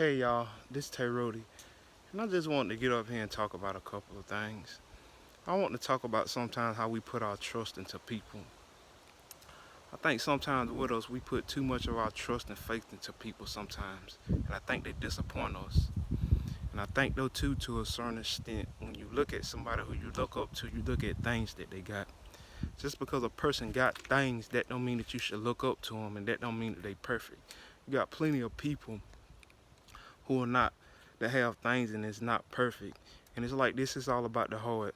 Hey y'all, this is Tay Rody, and I just wanted to get up here and talk about a couple of things. I want to talk about sometimes how we put our trust into people. I think sometimes with us, we put too much of our trust and faith into people sometimes, and I think they disappoint us. And I think though too, to a certain extent, when you look at somebody who you look up to, you look at things that they got. Just because a person got things, that don't mean that you should look up to them, and that don't mean that they perfect. You got plenty of people who are not that have things and it's not perfect. And it's like this is all about the heart.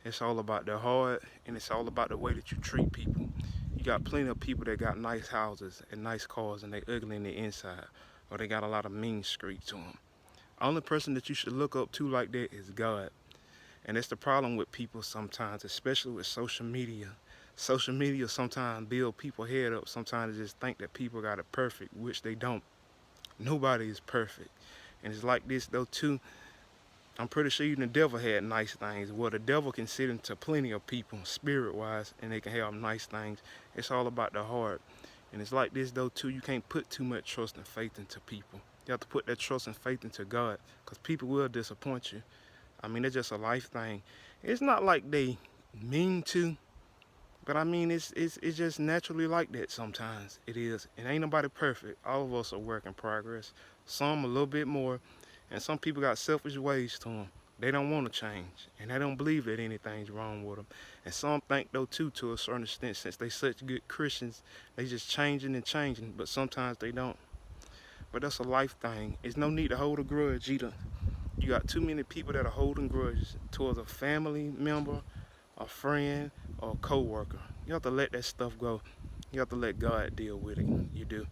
It's all about the heart and it's all about the way that you treat people. You got plenty of people that got nice houses and nice cars and they ugly in the inside or they got a lot of mean streak to them. Only person that you should look up to like that is God. And that's the problem with people sometimes, especially with social media. Social media sometimes build people head up. Sometimes they just think that people got it perfect, which they don't. Nobody is perfect. And it's like this though too. I'm pretty sure even the devil had nice things. Well, the devil can sit into plenty of people, spirit-wise, and they can have nice things. It's all about the heart. And it's like this though too. You can't put too much trust and faith into people. You have to put that trust and faith into God, because people will disappoint you. I mean, it's just a life thing. It's not like they mean to, but I mean, it's just naturally like that sometimes. It is. And ain't nobody perfect. All of us are work in progress. Some a little bit more, and some people got selfish ways to them. They don't want to change, and they don't believe that anything's wrong with them. And some think though too, to a certain extent, since they such good Christians, they just changing and changing. But sometimes they don't. But that's a life thing. It's no need to hold a grudge either. You got too many people that are holding grudges towards a family member, a friend, or a co-worker. You have to let that stuff go. You have to let God deal with it. You do.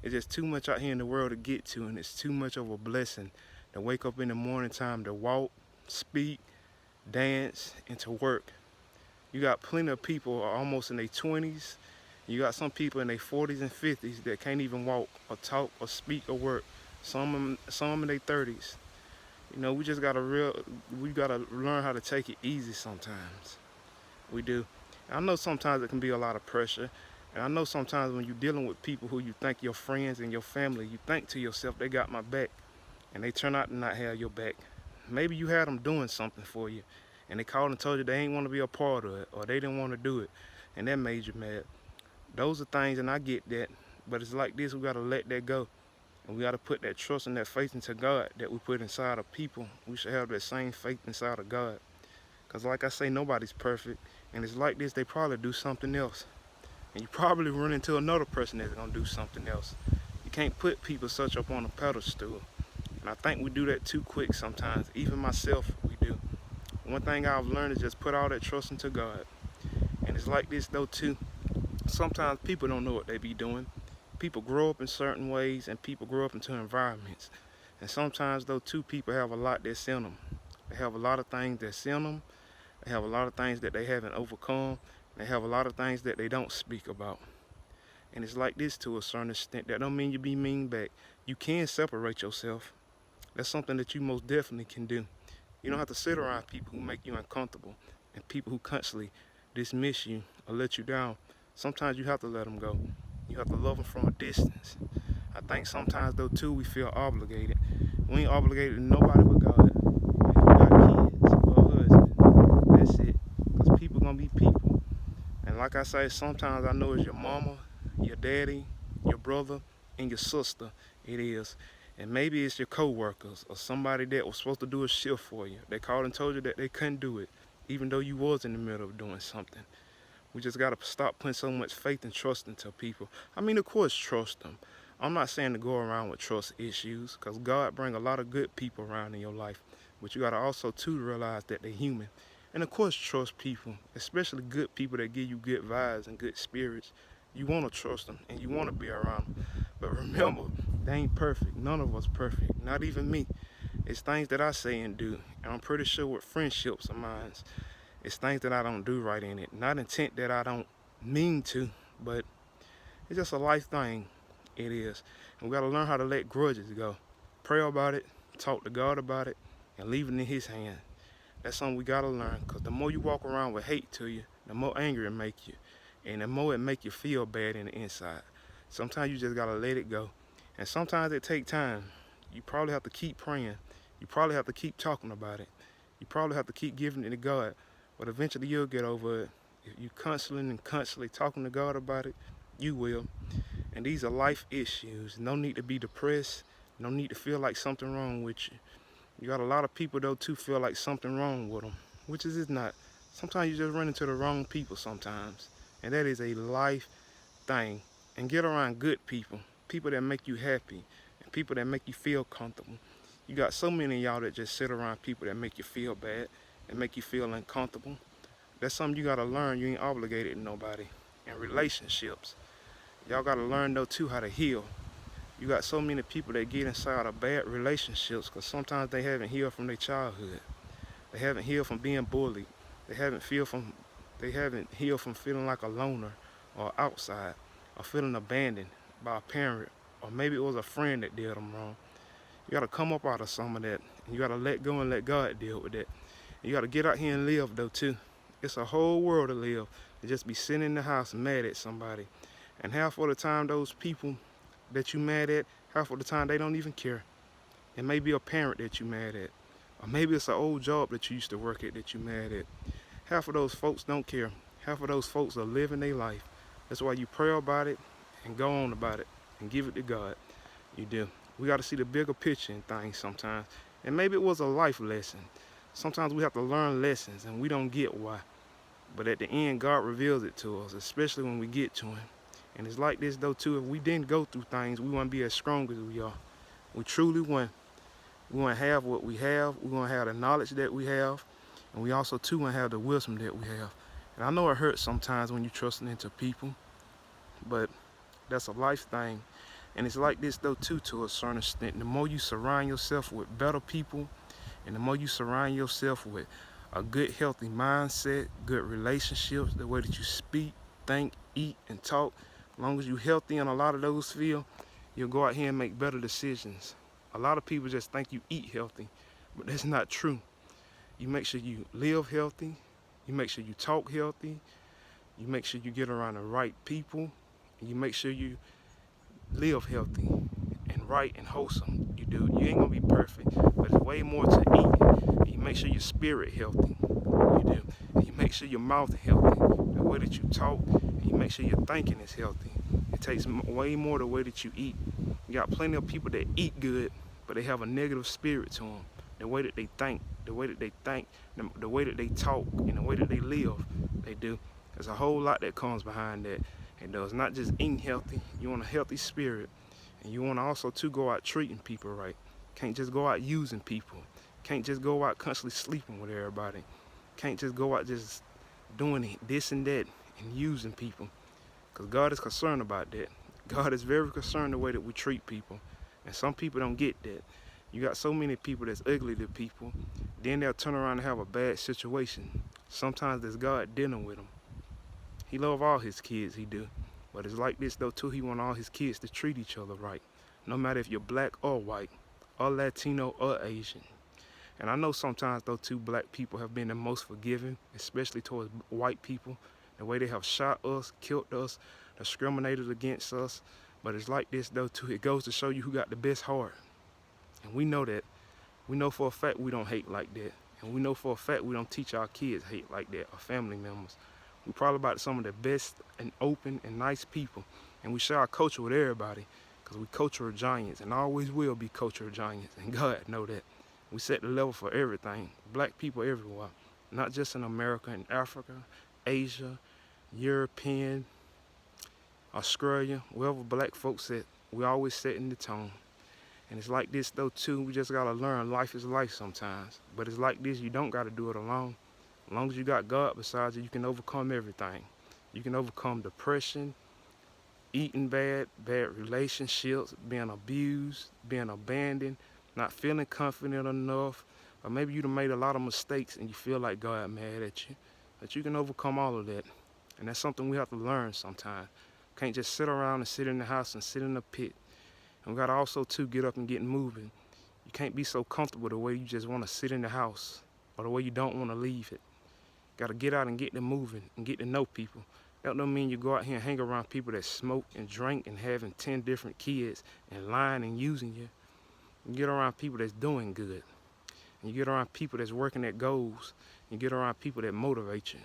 It's just too much out here in the world to get to, and it's too much of a blessing to wake up in the morning time to walk, speak, dance, and to work. You got plenty of people almost in their 20s. You got some people in their 40s and 50s that can't even walk or talk or speak or work. Some in their 30s. We just we gotta learn how to take it easy sometimes. We do. I know sometimes it can be a lot of pressure. And I know sometimes when you're dealing with people who you think your friends and your family, you think to yourself, they got my back. And they turn out to not have your back. Maybe you had them doing something for you. And they called and told you they ain't want to be a part of it. Or they didn't want to do it. And that made you mad. Those are things, and I get that. But it's like this, we got to let that go. And we got to put that trust and that faith into God that we put inside of people. We should have that same faith inside of God. Because like I say, nobody's perfect. And it's like this, they probably do something else. And you probably run into another person that's going to do something else. You can't put people such up on a pedestal. And I think we do that too quick sometimes. Even myself, we do. One thing I've learned is just put all that trust into God. And it's like this though too. Sometimes people don't know what they be doing. People grow up in certain ways and people grow up into environments. And sometimes though too, people have a lot that's in them. They have a lot of things that's in them. They have a lot of things that they haven't overcome. They have a lot of things that they don't speak about. And it's like this to a certain extent. That don't mean you be mean back. You can separate yourself. That's something that you most definitely can do. You don't have to sit around people who make you uncomfortable and people who constantly dismiss you or let you down. Sometimes you have to let them go. You have to love them from a distance. I think sometimes though too we feel obligated. We ain't obligated to nobody but God. If you got kids or a husband, that's it. Because people gonna be people. And like I say, sometimes I know it's your mama, your daddy, your brother, and your sister. It is. And maybe it's your co-workers or somebody that was supposed to do a shift for you. They called and told you that they couldn't do it, even though you was in the middle of doing something. We just gotta stop putting so much faith and trust into people. I mean, of course, trust them. I'm not saying to go around with trust issues, because God bring a lot of good people around in your life. But you gotta also too realize that they're human. And of course, trust people, especially good people that give you good vibes and good spirits. You want to trust them and you want to be around them. But remember, they ain't perfect. None of us perfect. Not even me. It's things that I say and do. And I'm pretty sure with friendships of mine, it's things that I don't do right in it. Not intent that I don't mean to, but it's just a life thing. It is. And we got to learn how to let grudges go. Pray about it, talk to God about it, and leave it in His hand. That's something we got to learn, because the more you walk around with hate to you, the more angry it make you. And the more it make you feel bad in the inside. Sometimes you just got to let it go. And sometimes it take time. You probably have to keep praying. You probably have to keep talking about it. You probably have to keep giving it to God. But eventually you'll get over it. If you constantly and constantly talking to God about it, you will. And these are life issues. No need to be depressed. No need to feel like something wrong with you. You got a lot of people though too feel like something wrong with them, which is not. Sometimes you just run into the wrong people sometimes. And that is a life thing. And get around good people. People that make you happy. And people that make you feel comfortable. You got so many of y'all that just sit around people that make you feel bad and make you feel uncomfortable. That's something you gotta learn. You ain't obligated to nobody. And relationships. Y'all gotta learn though too how to heal. You got so many people that get inside of bad relationships because sometimes they haven't healed from their childhood. They haven't healed from being bullied. They haven't healed from feeling like a loner or outside or feeling abandoned by a parent, or maybe it was a friend that did them wrong. You gotta come up out of some of that. And you gotta let go and let God deal with that. And you gotta get out here and live though too. It's a whole world to live. To just be sitting in the house mad at somebody. And half of the time those people that you mad at, half of the time they don't even care. It may be a parent that you mad at. Or maybe it's an old job that you used to work at that you mad at. Half of those folks don't care. Half of those folks are living their life. That's why you pray about it and go on about it and give it to God. You do. We got to see the bigger picture in things sometimes. And maybe it was a life lesson. Sometimes we have to learn lessons and we don't get why. But at the end, God reveals it to us, especially when we get to Him. And it's like this though too, if we didn't go through things, we wouldn't be as strong as we are. We truly wouldn't. We want to have what we have. We want to have the knowledge that we have. And we also too want to have the wisdom that we have. And I know it hurts sometimes when you're trusting into people, but that's a life thing. And it's like this though too, to a certain extent. The more you surround yourself with better people, and the more you surround yourself with a good healthy mindset, good relationships, the way that you speak, think, eat, and talk, as long as you're healthy in a lot of those fields, you'll go out here and make better decisions. A lot of people just think you eat healthy, but that's not true. You make sure you live healthy, you make sure you talk healthy, you make sure you get around the right people, and you make sure you live healthy and right and wholesome. You do. You ain't gonna be perfect, but there's way more to eat. And you make sure your spirit healthy. You do. And you make sure your mouth healthy, the way that you talk, and you make sure your thinking is healthy. It takes way more the way that you eat. You got plenty of people that eat good, but they have a negative spirit to them. The way that they think, the way that they talk, and the way that they live, they do. There's a whole lot that comes behind that. And it's not just eating healthy, you want a healthy spirit. And you want to also too go out treating people right. Can't just go out using people. Can't just go out constantly sleeping with everybody. Can't just go out just doing this and that and using people. Because God is concerned about that. God is very concerned the way that we treat people. And some people don't get that. You got so many people that's ugly to people, then they'll turn around and have a bad situation. Sometimes there's God dealing with them. He love all his kids, he do. But it's like this though too, he want all his kids to treat each other right. No matter if you're black or white, or Latino or Asian. And I know sometimes though too, black people have been the most forgiving, especially towards white people. The way they have shot us, killed us, discriminated against us. But it's like this though too, it goes to show you who got the best heart. And we know that. We know for a fact we don't hate like that. And we know for a fact we don't teach our kids hate like that, or family members. We're probably about some of the best and open and nice people. And we share our culture with everybody because we cultural giants and always will be cultural giants. And God know that. We set the level for everything. Black people everywhere. Not just in America, in Africa, Asia, European, Australia, wherever black folks at, we always setting the tone. And it's like this though too, we just gotta learn life is life sometimes. But it's like this, you don't gotta do it alone. As long as you got God beside you, you can overcome everything. You can overcome depression, eating bad relationships, being abused, being abandoned, not feeling confident enough, or maybe you done made a lot of mistakes and you feel like God mad at you. But you can overcome all of that. And that's something we have to learn sometimes. Can't just sit around and sit in the house and sit in the pit. And we gotta also too get up and get moving. You can't be so comfortable the way you just wanna sit in the house or the way you don't wanna leave it. Gotta get out and get to moving and get to know people. That don't mean you go out here and hang around people that smoke and drink and having 10 different kids and lying and using you. You get around people that's doing good. And you get around people that's working at goals. You get around people that motivate you.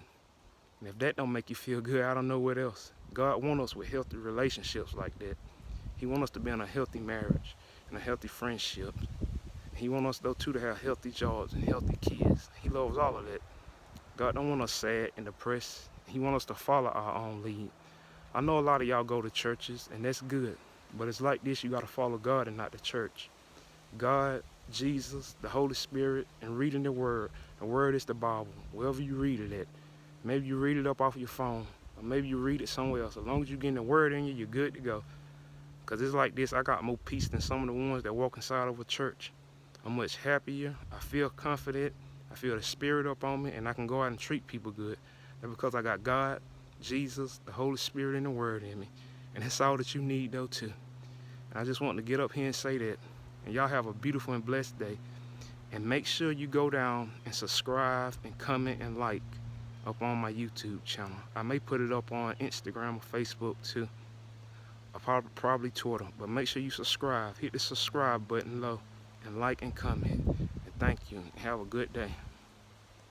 And if that don't make you feel good, I don't know what else. God wants us with healthy relationships like that. He wants us to be in a healthy marriage and a healthy friendship. He wants us though too to have healthy jobs and healthy kids. He loves all of that. God don't want us sad and depressed. He wants us to follow our own lead. I know a lot of y'all go to churches and that's good. But it's like this, you gotta follow God and not the church. God, Jesus, the Holy Spirit, and reading the Word. The Word is the Bible. Wherever you read it at. Maybe you read it up off your phone. Or maybe you read it somewhere else. As long as you're getting the Word in you, you're good to go. Because it's like this, I got more peace than some of the ones that walk inside of a church. I'm much happier. I feel confident. I feel the Spirit up on me. And I can go out and treat people good. That's because I got God, Jesus, the Holy Spirit, and the Word in me. And that's all that you need though too. And I just want to get up here and say that. And y'all have a beautiful and blessed day. And make sure you go down and subscribe and comment and like up on my YouTube channel. I may put it up on Instagram or Facebook too. Or probably Twitter. But make sure you subscribe. Hit the subscribe button low and like and comment. And thank you. And have a good day.